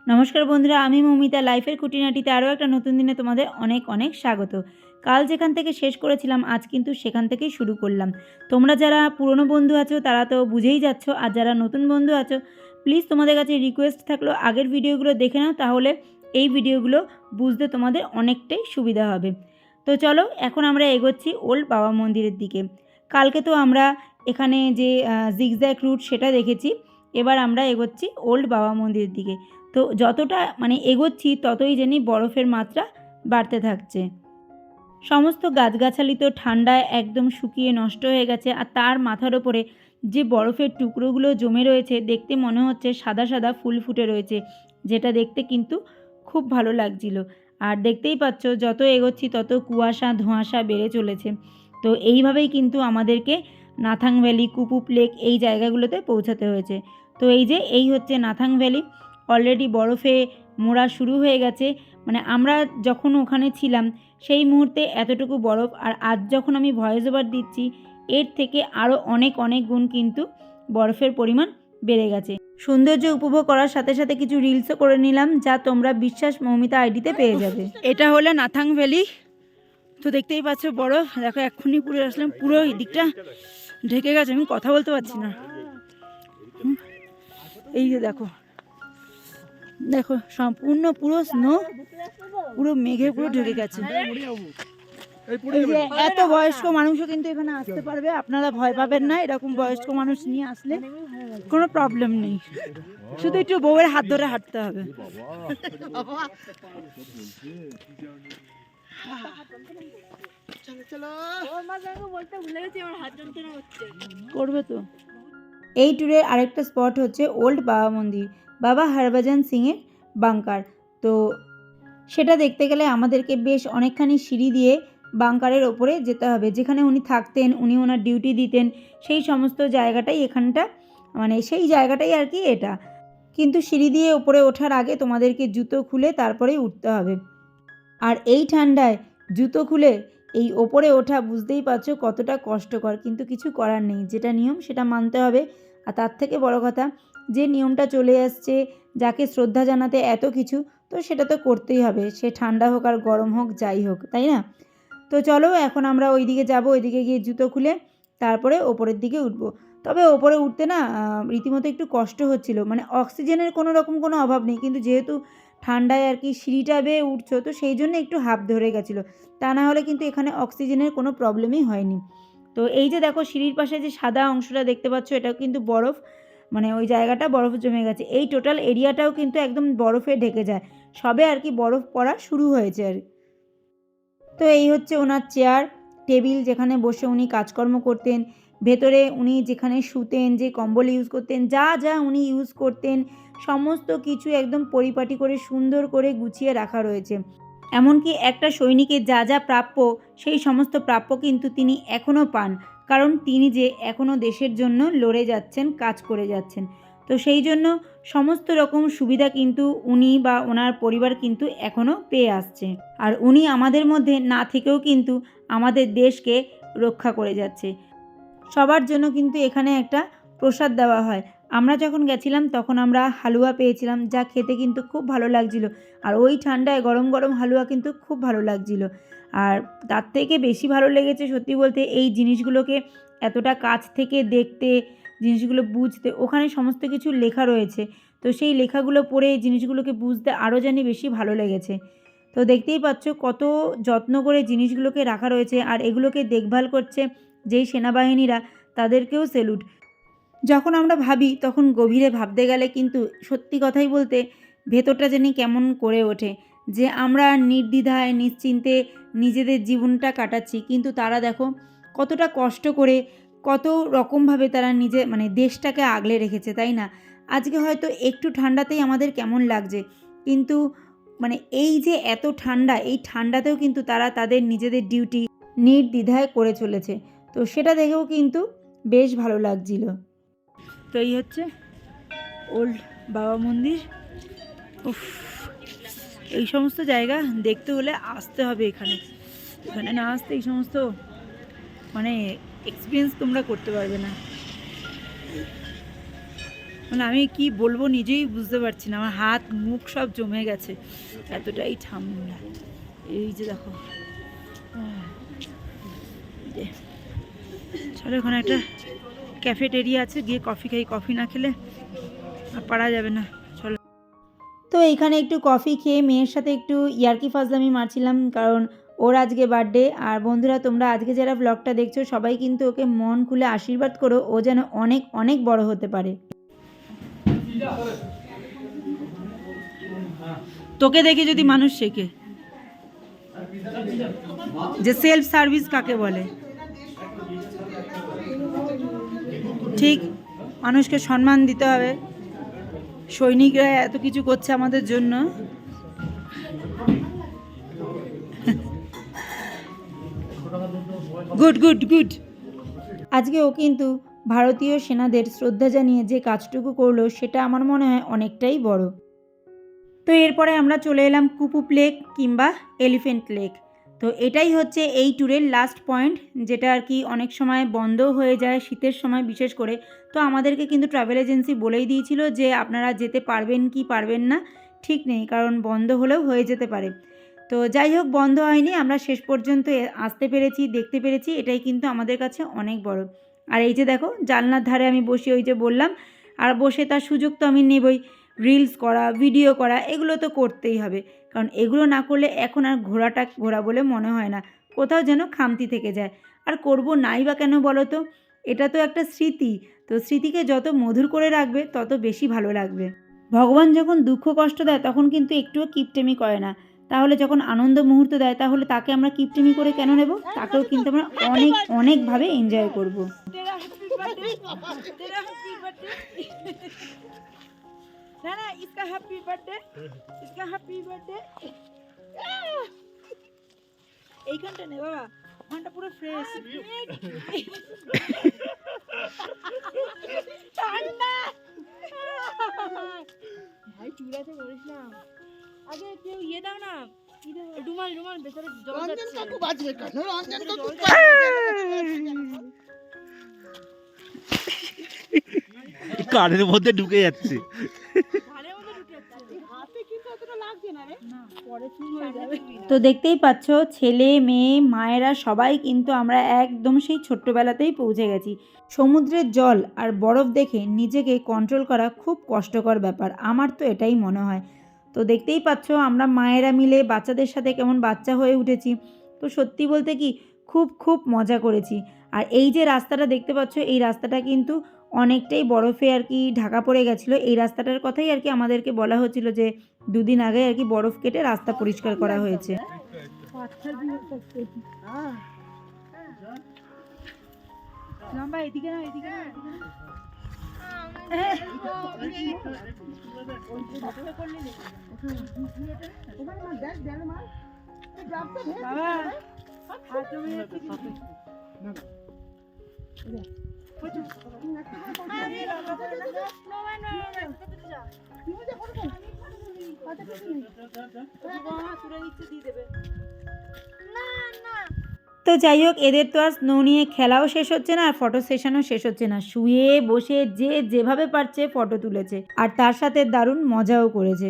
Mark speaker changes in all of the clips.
Speaker 1: নমস্কার বন্ধুরা, আমি মৌমিতা লাইফের খুঁটিনাটিতে আরও একটা নতুন দিনে তোমাদের অনেক অনেক স্বাগত। কাল যেখান থেকে শেষ করেছিলাম আজ কিন্তু সেখান থেকেই শুরু করলাম। তোমরা যারা পুরনো বন্ধু আছো তারা তো বুঝেই যাচ্ছ, আর যারা নতুন বন্ধু আছো প্লিজ তোমাদের কাছে রিকোয়েস্ট থাকলো আগের ভিডিওগুলো দেখে নাও, তাহলে এই ভিডিওগুলো বুঝতে তোমাদের অনেকটাই সুবিধা হবে। তো চলো এখন আমরা এগোচ্ছি ওল্ড বাবা মন্দিরের দিকে। কালকে তো আমরা এখানে যে জিগজ্যাগ রুট সেটা দেখেছি, এবার আমরা এগোচ্ছি ওল্ড বাবা মন্দিরের দিকে। তো যতটা এগোচ্ছি ততই জানি বরফের মাত্রা বাড়তে থাকছে। সমস্ত গাছগাছালি তো ঠান্ডায় একদম শুকিয়ে নষ্ট হয়ে গেছে, আর তার মাথার ওপরে যে বরফের টুকরোগুলো জমে রয়েছে দেখতে মনে হচ্ছে সাদা সাদা ফুল ফুটে রয়েছে, যেটা দেখতে কিন্তু খুব ভালো লাগছিল। আর দেখতেই পাচ্ছ যত এগোচ্ছি তত কুয়াশা ধোঁয়াশা বেড়ে চলেছে। তো এইভাবেই কিন্তু আমাদেরকে নাথাং ভ্যালি, কুপুপ লেক এই জায়গাগুলোতে পৌঁছাতে হয়েছে। তো এই হচ্ছে নাথাং ভ্যালি। অলরেডি বরফে মোড়া শুরু হয়ে গেছে। মানে আমরা যখন ওখানে ছিলাম সেই মুহূর্তে এতটুকু বরফ, আর আজ যখন আমি ভয়েস ওভার দিচ্ছি এর থেকে আরও অনেক অনেক গুণ কিন্তু বরফের পরিমাণ বেড়ে গেছে। সৌন্দর্য উপভোগ করার সাথে সাথে কিছু রিলসও করে নিলাম, যা তোমরা বিশ্বাস মৌমিতা আইডিতে পেয়ে যাবে। এটা হলো নাথাং ভ্যালি। তো দেখতেই পাচ্ছ বরফ, দেখো এক্ষুনি পুরো আসলাম, পুরো এই দিকটা ঢেকে গেছে, আমি কথা বলতে পারছি না। এই যে দেখো দেখো সম্পূর্ণ পুরো স্নো, পুরো মেঘে পুরো ঢেকে গেছে। এত বয়স্ক মানুষও কিন্তু এখানে আসতে পারবে, আপনারা ভয় পাবেন না। এরকম বয়স্ক মানুষ নিয়ে আসলে কোনো প্রবলেম নেই, শুধু একটু বউয়ের হাত ধরে হাঁটতে হবে। করবে তো। এই ট্যুরের আরেকটা স্পট হচ্ছে ওল্ড বাবা মন্দির, বাবা হরভজন সিংয়ের বাংকার। তো সেটা দেখতে গেলে আমাদেরকে বেশ অনেকখানি সিঁড়ি দিয়ে বাংকারের ওপরে যেতে হবে, যেখানে উনি থাকতেন, উনি ওনার ডিউটি দিতেন, সেই সমস্ত জায়গাটাই এখানটা, মানে সেই জায়গাটাই আর কি এটা। কিন্তু সিঁড়ি দিয়ে ওপরে ওঠার আগে তোমাদেরকে জুতো খুলে তারপরেই উঠতে হবে। আর এই ঠান্ডায় জুতো খুলে এই ওপরে ওঠা বুঝতেই পারছো কতটা কষ্টকর, কিন্তু কিছু করার নেই, যেটা নিয়ম সেটা মানতে হবে। আর তার থেকে বড় কথা, যে নিয়মটা চলে আসছে, যাকে শ্রদ্ধা জানাতে এত কিছু, তো সেটা তো করতেই হবে, সে ঠান্ডা হোক আর গরম হোক যাই হোক, তাই না? তো চলো এখন আমরা ওই দিকে যাবো, ওইদিকে গিয়ে জুতো খুলে তারপরে ওপরের দিকে উঠবো। তবে ওপরে উঠতে না রীতিমতো একটু কষ্ট হচ্ছিল, মানে অক্সিজেনের কোনো রকম কোনো অভাব নেই, কিন্তু যেহেতু ঠান্ডায় আর কি সিঁড়িটা বেয়ে উঠছো, তো সেই জন্য একটু হাঁপ ধরে গেছিলো। তা না হলে কিন্তু এখানে অক্সিজেনের কোনো প্রবলেমই হয়নি। তো এই যে দেখো সিঁড়ির পাশে যে সাদা অংশটা দেখতে পাচ্ছ, এটাও কিন্তু বরফ, মানে ওই জায়গাটা বরফ জমে গেছে। এই টোটাল এরিয়াটাও কিন্তু একদম বরফে ঢেকে যায়, সবে আর কি বরফ পড়া শুরু হয়েছে আর। তো এই হচ্ছে ওনার চেয়ার টেবিল, যেখানে বসে উনি কাজকর্ম করতেন। ভেতরে উনি যেখানে শুতেন, যে কম্বল ইউজ করতেন, যা যা উনি ইউজ করতেন সমস্ত কিছু একদম পরিপাটি করে সুন্দর করে গুছিয়ে রাখা রয়েছে। এমনকি একটা সৈনিকের যা যা প্রাপ্য সেই সমস্ত প্রাপ্য কিন্তু তিনি এখনও পান, কারণ তিনি যে এখনও দেশের জন্য লড়ে যাচ্ছেন, কাজ করে যাচ্ছেন। তো সেই জন্য সমস্ত রকম সুবিধা কিন্তু উনি বা ওনার পরিবার কিন্তু এখনও পেয়ে আসছে। আর উনি আমাদের মধ্যে না থেকেও কিন্তু আমাদের দেশকে রক্ষা করে যাচ্ছে। সবার জন্য কিন্তু এখানে একটা প্রসাদ দেওয়া হয়। আমরা যখন গেছিলাম তখন আমরা হালুয়া পেয়েছিলাম, যা খেতে কিন্তু খুব ভালো লাগছিল। আর ওই ঠান্ডায় গরম গরম হালুয়া কিন্তু খুব ভালো লাগছিল। আর তার থেকে বেশি ভালো লেগেছে সত্যি বলতে এই জিনিসগুলোকে এতটা কাছ থেকে দেখতে, জিনিসগুলো বুঝতে। ওখানে সমস্ত কিছু লেখা রয়েছে, তো সেই লেখাগুলো পড়ে এই জিনিসগুলোকে বুঝতে আরও জানি বেশি ভালো লেগেছে। তো দেখতেই পাচ্ছ কত যত্ন করে জিনিসগুলোকে রাখা রয়েছে, আর এগুলোকে দেখভাল করছে যেই সেনাবাহিনীরা, তাদেরকেও স্যালুট। যখন আমরা ভাবি তখন গভীরে ভাবতে গেলে কিন্তু সত্যি কথাই বলতে ভেতরটা জানি কেমন করে ওঠে, যে আমরা নির্দ্বিধায় নিশ্চিন্তে নিজেদের জীবনটা কাটাচ্ছি, কিন্তু তারা দেখো কতটা কষ্ট করে, কত রকমভাবে তারা মানে দেশটাকে আগলে রেখেছে, তাই না? আজকে হয়তো একটু ঠান্ডাতেই আমাদের কেমন লাগছে, কিন্তু মানে এই যে এত ঠান্ডা, এই ঠান্ডাতেও কিন্তু তারা তাদের নিজেদের ডিউটি নির্দ্বিধায় করে চলেছে। তো সেটা দেখেও কিন্তু বেশ ভালো লাগছিল। তো এই হচ্ছে ওল্ড বাবা মন্দির। উফ, এই সমস্ত জায়গা দেখতে হলে আসতে হবে এখানে। এখানে না আসতে এই সমস্ত মানে এক্সপিরিয়েন্স তোমরা করতে পারবে না। মানে আমি কি বলবো নিজেই বুঝতে পারছি না, আমার হাত মুখ সব জমে গেছে, এতটাই ঠান্ডা। এই যে দেখো, চলো ওখানে একটা ক্যাফেটেরিয়া আছে, গিয়ে কফি খাই, কফি না খেলে আর পারা যাবে না, চলো। তো এইখানে একটু কফি খেয়ে মেয়ের সাথে একটু ইয়ার্কি ফাজলামি মারছিলাম, কারণ ওর আজকে বার্থডে। আর বন্ধুরা, তোমরা আজকে যারা ব্লগটা দেখছো সবাই কিন্তু ওকে মন খুলে আশীর্বাদ করো, ও যেন অনেক অনেক বড় হতে পারে। তোকে দেখে যদি মানুষ শেখে যে সেলফ সার্ভিস কাকে বলে, ঠিক মানুষকে সম্মান দিতে হবে। সৈনিকরা এত কিছু করছে আমাদের জন্য, গুড গুড গুড। আজকে ও কিন্তু ভারতীয় সেনাদের শ্রদ্ধা জানিয়ে যে কাজটুকু করলো সেটা আমার মনে হয় অনেকটাই বড়। তো এরপরে আমরা চলে এলাম কুপুপ লেক কিংবা এলিফেন্ট লেক। তো এটাই হচ্ছে এই ট্যুরের লাস্ট পয়েন্ট, যেটা আর কি অনেক সময় বন্ধও হয়ে যায় শীতের সময় বিশেষ করে। তো আমাদেরকে কিন্তু ট্রাভেল এজেন্সি বলেই দিয়েছিল যে আপনারা যেতে পারবেন কি পারবেন না ঠিক নেই, কারণ বন্ধ হলেও হয়ে যেতে পারে। তো যাই হোক, বন্ধ হয়নি, আমরা শেষ পর্যন্ত আসতে পেরেছি, দেখতে পেরেছি, এটাই কিন্তু আমাদের কাছে অনেক বড়। আর এই যে দেখো, জানলার ধারে আমি বসি, ওই যে বললাম, আর বসে তার সুযোগ তো আমি নেবই। রিলস করা, ভিডিও করা, এগুলো তো করতেই হবে, কারণ এগুলো না করলে এখন আর ঘোরাটা ঘোরা বলে মনে হয় না, কোথাও যেন খামতি থেকে যায়। আর করব নাই বা কেন বলো তো, এটা তো একটা স্মৃতি, তো স্মৃতিকে যত মধুর করে রাখবে তত বেশি ভালো লাগবে। ভগবান যখন দুঃখ কষ্ট দেয় তখন কিন্তু একটুও কিপটেমি করে না, তাহলে যখন আনন্দ মুহূর্ত দেয় তাহলে তাকে আমরা কিপটেমি করে কেন নেব? তাকেও কিন্তু আমরা অনেক অনেকভাবে এনজয় করব। না না, इसका हैप्पी बर्थडे, इसका हैप्पी बर्थडे। এইখানটা নে বাবা, ওখানটা পুরো ফ্রেশ। ঠান্ডা ভাই, চুলাতে বলিস না, আগে কেউ ইয়ে দাও না, রুমাল রুমাল, ভেতরে জল যাচ্ছে। রঞ্জন কাকু বাজবে কেন? রঞ্জন কাকু
Speaker 2: কানের মধ্যে ঢুকে যাচ্ছে।
Speaker 1: তো দেখতেই পাচ্ছ, ছেলে মেয়ে মায়েরা সবাই কিন্তু আমরা একদম সেই ছোট্টবেলাতেই পৌঁছে গেছি। সমুদ্রের জল আর বরফ দেখে নিজেকে কন্ট্রোল করা খুব কষ্টকর ব্যাপার, আমার তো এটাই মনে হয়। তো দেখতেই পাচ্ছ, আমরা মায়েরা মিলে বাচ্চাদের সাথে কেমন বাচ্চা হয়ে উঠেছি। তো সত্যি বলতে কি, খুব খুব মজা করেছি। আর এই যে রাস্তাটা দেখতে পাচ্ছ, এই রাস্তাটা কিন্তু অনেকটাই বরফে আর কি ঢাকা পড়ে গেছিলো। এই রাস্তাটার কথাই আর কি আমাদেরকে বলা হচ্ছিল যে দুদিন আগে আর কি বরফ কেটে রাস্তা পরিষ্কার করা হয়েছে। তো যাই হোক, এদের তো আর স্নো নিয়ে খেলাও শেষ হচ্ছে না, আর ফটো সেশনও শেষ হচ্ছে না। শুয়ে বসে যে যেভাবে পারছে ফটো তুলেছে, আর তার সাথে দারুণ মজাও করেছে।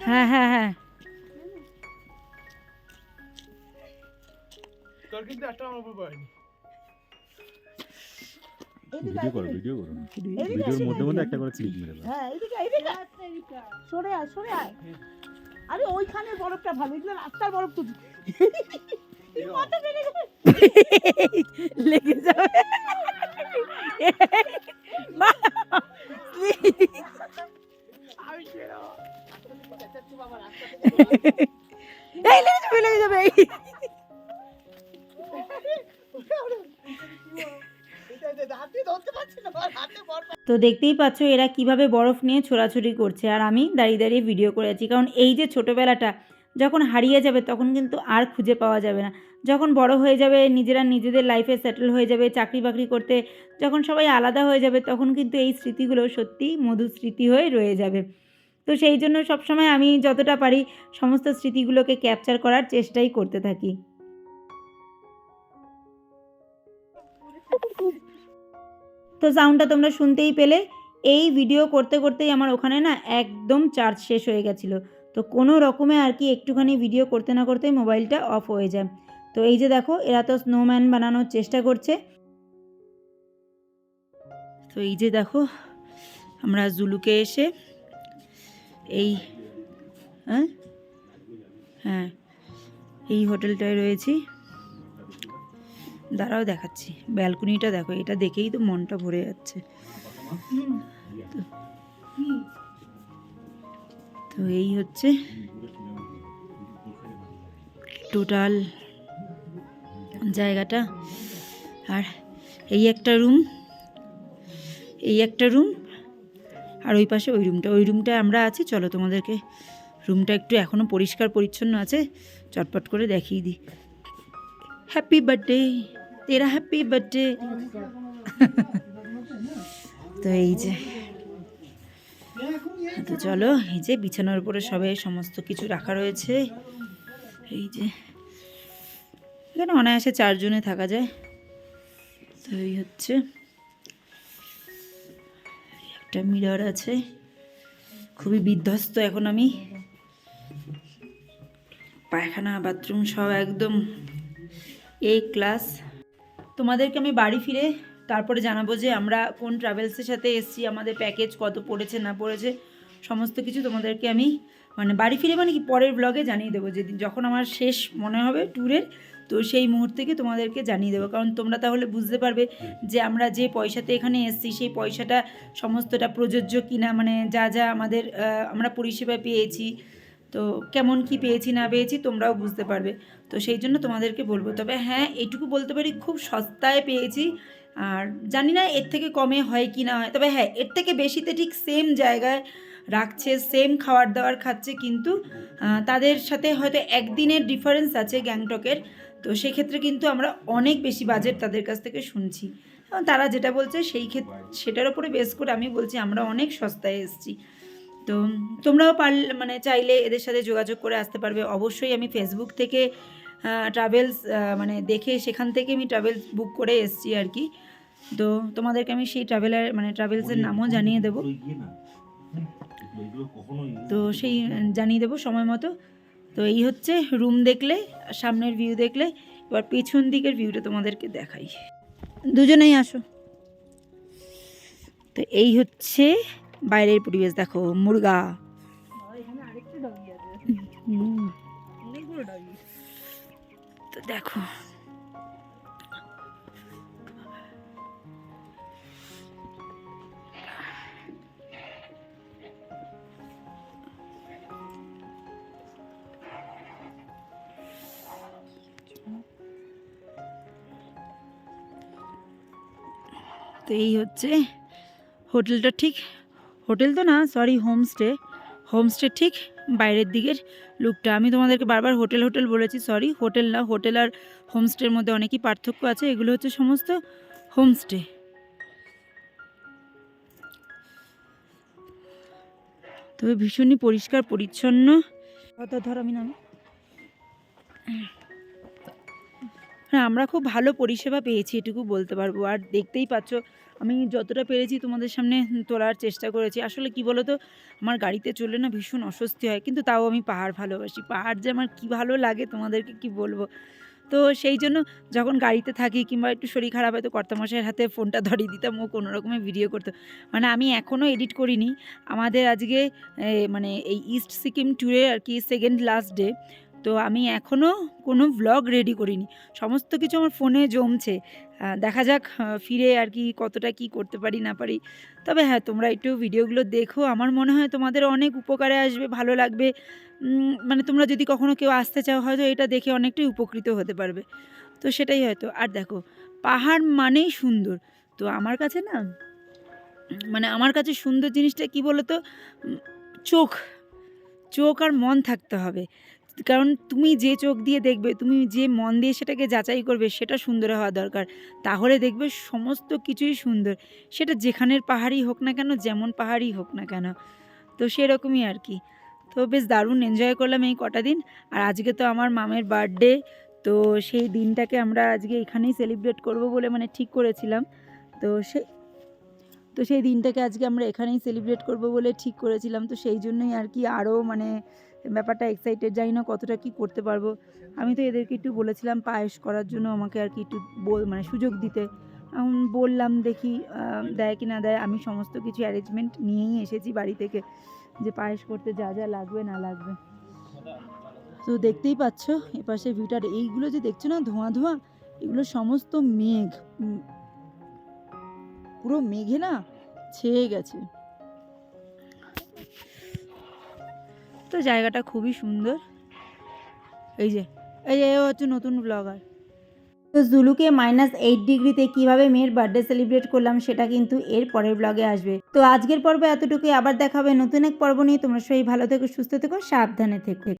Speaker 1: হ্যাঁ হ্যাঁ হ্যাঁ, তোর কিন্তু একটা আমার উপর পড়েনি।
Speaker 2: ভিডিও করো, ভিডিও করো, ভিডিওর মধ্যে মধ্যে একটা করে ক্লিক মেরে দাও।
Speaker 3: হ্যাঁ, এইদিকে এইদিকে সরে আয়, সরে আয়। আরে ওইখানে বরফটা ভালো, এগুলো রাস্তার বরফ তো কত বেড়ে গেছে,
Speaker 1: লেগে যাবে। এই লেগে যাবে, লেগে যাবে। তো দেখতেই পাচ্ছ এরা কিভাবে বরফ নিয়ে ছোড়াছুড়ি করছে, আর আমি দাঁড়িয়ে দাঁড়িয়ে ভিডিও করেছি, কারণ এই যে ছোটোবেলাটা যখন হারিয়ে যাবে তখন কিন্তু আর খুঁজে পাওয়া যাবে না। যখন বড় হয়ে যাবে, নিজেরা নিজেদের লাইফে সেটেল হয়ে যাবে, চাকরি বাকরি করতে যখন সবাই আলাদা হয়ে যাবে, তখন কিন্তু এই স্মৃতিগুলো সত্যিই মধুর স্মৃতি হয়ে রয়ে যাবে। তো সেই জন্য সবসময় আমি যতটা পারি সমস্ত স্মৃতিগুলোকে ক্যাপচার করার চেষ্টাই করতে থাকি। তো সাউন্ডটা তোমরা শুনতেই পেলে। এই ভিডিও করতে করতেই আমার ওখানে না একদম চার্জ শেষ হয়ে গেছিলো। তো কোনো রকমে আর কি একটুখানি ভিডিও করতে না করতেই মোবাইলটা অফ হয়ে যায়। তো এই যে দেখো এরা তো স্নোম্যান বানানোর চেষ্টা করছে। তো এই যে দেখো আমরা জুলুকে এসে এই হ্যাঁ এই হোটেলটায় রয়েছি। দাঁড়াও দেখাচ্ছি, ব্যালকনিটা দেখো, এটা দেখেই তো মনটা ভরে যাচ্ছে। তো এই হচ্ছে টোটাল জায়গাটা। আর এই একটা রুম, আর ওই পাশে ওই রুমটায় আমরা আছি। চলো তোমাদেরকে রুমটা একটু এখনও পরিষ্কার পরিচ্ছন্ন আছে, চটপট করে দেখিয়ে দিই। হ্যাপি বার্থডে তেরা, হ্যাপি বার্থডে। তো এই যে, তো চলো এই যে বিছানার উপরে সবে সমস্ত কিছু রাখা রয়েছে। এই যে এখানে অনায়াসে 4 জনে থাকা যায়। তো এই হচ্ছে একটা মিরর আছে। খুবই বিধ্বস্ত এখন আমি, পায়খানা বাথরুম সব একদম এই ক্লাস। তোমাদেরকে আমি বাড়ি ফিরে তারপরে জানাবো যে আমরা কোন ট্রাভেলসের সাথে এসেছি, আমাদের প্যাকেজ কত পড়েছে না পড়েছে, সমস্ত কিছু তোমাদেরকে আমি মানে বাড়ি ফিরে মানে কি পরের ব্লগে জানিয়ে দেবো, যেদিন যখন আমার শেষ মনে হবে ট্যুরের, তো সেই মুহূর্তেকে তোমাদেরকে জানিয়ে দেবো। কারণ তোমরা তাহলে বুঝতে পারবে যে আমরা যে পয়সাতে এখানে এসেছি সেই পয়সাটা সমস্তটা প্রযোজ্য কিনা, মানে যা যা আমাদের আমরা পরিষেবা পেয়েছি, তো কেমন কি পেয়েছি না পেয়েছি তোমরাও বুঝতে পারবে। তো সেই জন্য তোমাদেরকে বলবো। তবে হ্যাঁ এইটুকু বলতে পারি, খুব সস্তায় পেয়েছি। আর জানি না এর থেকে কমে হয় কি না হয়, তবে হ্যাঁ এর থেকে বেশিতে ঠিক সেম জায়গায় রাখছে, সেম খাবার দাবার খাচ্ছে, কিন্তু তাদের সাথে হয়তো একদিনের ডিফারেন্স আছে গ্যাংটকের। তো সেক্ষেত্রে কিন্তু আমরা অনেক বেশি বাজেট তাদের কাছ থেকে শুনছি। তারা যেটা বলছে সেটার উপরে বেস করে আমি বলছি আমরা অনেক সস্তায় এসেছি। তো তোমরাও পারলে মানে চাইলে এদের সাথে যোগাযোগ করে আসতে পারবে। অবশ্যই আমি ফেসবুক থেকে ট্রাভেলস মানে দেখে সেখান থেকে আমি ট্রাভেলস বুক করে এসেছি আর কি। তো তোমাদেরকে আমি সেই ট্রাভেলসের নামও জানিয়ে দেবো, তো সেই জানিয়ে দেবো সময় মতো। তো এই হচ্ছে রুম দেখলে, সামনের ভিউ দেখলে, এবার পেছন দিকের ভিউটা তোমাদেরকে দেখাই। দুজনেই আসো। তো এই হচ্ছে বাইরের পরিবেশ, দেখো মুরগা। তো দেখো তো এই হচ্ছে হোটেলটা, ঠিক হোটেল তো না, সরি হোমস্টে ঠিক বাইরের দিকের লুকটা। আমি তোমাদেরকে বারবার হোটেল বলেছি, সরি হোটেল না, হোটেল আর হোমস্টের মধ্যে অনেকই পার্থক্য আছে। এগুলো হচ্ছে সমস্ত হোমস্টে। তবে ভীষণই পরিষ্কার পরিচ্ছন্ন। ধর আমি নাম, হ্যাঁ আমরা খুব ভালো পরিষেবা পেয়েছি এটুকু বলতে পারবো। আর দেখতেই পাচ্ছ আমি যতটা পেরেছি তোমাদের সামনে তোলার চেষ্টা করেছি। আসলে কি বলো তো, আমার গাড়িতে চললে না ভীষণ অস্বস্তি হয়, কিন্তু তাও আমি পাহাড় ভালোবাসি। পাহাড় যে আমার কী ভালো লাগে তোমাদেরকে কি বলবো। তো সেই জন্য যখন গাড়িতে থাকি কিংবা একটু শরীর খারাপ হয় তো কর্তামশাইয়ের হাতে ফোনটা ধরিয়ে দিতাম, ও কোনো রকমে ভিডিও করতো। মানে আমি এখনও এডিট করিনি। আমাদের আজকে মানে এই ইস্ট সিকিম ট্যুরে আর কি সেকেন্ড লাস্ট ডে, তো আমি এখনও কোনো ভ্লগ রেডি করিনি। সমস্ত কিছু আমার ফোনে জমছে। দেখা যাক ফিরে আর কি কতটা কি করতে পারি না পারি। তবে হ্যাঁ তোমরা একটু ভিডিওগুলো দেখো, আমার মনে হয় তোমাদের অনেক উপকারে আসবে, ভালো লাগবে। মানে তোমরা যদি কখনো কেউ আসতে চাও হয়তো এটা দেখে অনেকটাই উপকৃত হতে পারবে। তো সেটাই হয়তো। আর দেখো পাহাড় মানেই সুন্দর। তো আমার কাছে না মানে আমার কাছে সুন্দর জিনিসটা কি বলো তো, চোখ আর মন থাকতে হবে। কারণ তুমি যে চোখ দিয়ে দেখবে, তুমি যে মন দিয়ে সেটাকে যাচাই করবে, সেটা সুন্দর হওয়া দরকার। তাহলে দেখবে সমস্ত কিছুই সুন্দর, সেটা যেখানের পাহাড়ই হোক না কেন, যেমন পাহাড়ই হোক না কেন। তো সেরকমই আর কি। তো বেশ দারুণ এনজয় করলাম এই কটা দিন। আর আজকে তো আমার মামের বার্থডে, তো সেই দিনটাকে আমরা আজকে এখানেই সেলিব্রেট করব বলে মানে ঠিক করেছিলাম। তো তো সেই দিনটাকে আজকে আমরা এখানেই সেলিব্রেট করব বলে ঠিক করেছিলাম। তো সেই জন্যই আর কি আরও মানে ব্যাপারটা এক্সাইটেড, জানি না কতটা কি করতে পারবো। আমি তো এদেরকে একটু বলেছিলাম পায়েস করার জন্য আমাকে আর কি একটু মানে সুযোগ দিতে। এখন বললাম দেখি দেয় কি না দেয়। আমি সমস্ত কিছু অ্যারেঞ্জমেন্ট নিয়েই এসেছি বাড়ি থেকে, যে পায়েস করতে যা যা লাগবে না লাগবে। তো দেখতেই পাচ্ছ এপাশে ভিউটার, এইগুলো যে দেখছো না ধোঁয়া ধোঁয়া, এগুলো সমস্ত মেঘ, পুরো মেঘে না ছেয়ে গেছে। তো জায়গাটা খুবই সুন্দর। এই যে হচ্ছে নতুন ব্লগার। তো জুলুকে -8 ডিগ্রিতে কীভাবে মেয়ের বার্থডে সেলিব্রেট করলাম সেটা কিন্তু এর পরের ব্লগে আসবে। তো আজকের পর্বে এতটুকুই, আবার দেখা হবে নতুন এক পর্ব নিয়ে। তোমরা সবাই ভালো থেকো, সুস্থ থেকো, সাবধানে থেকো।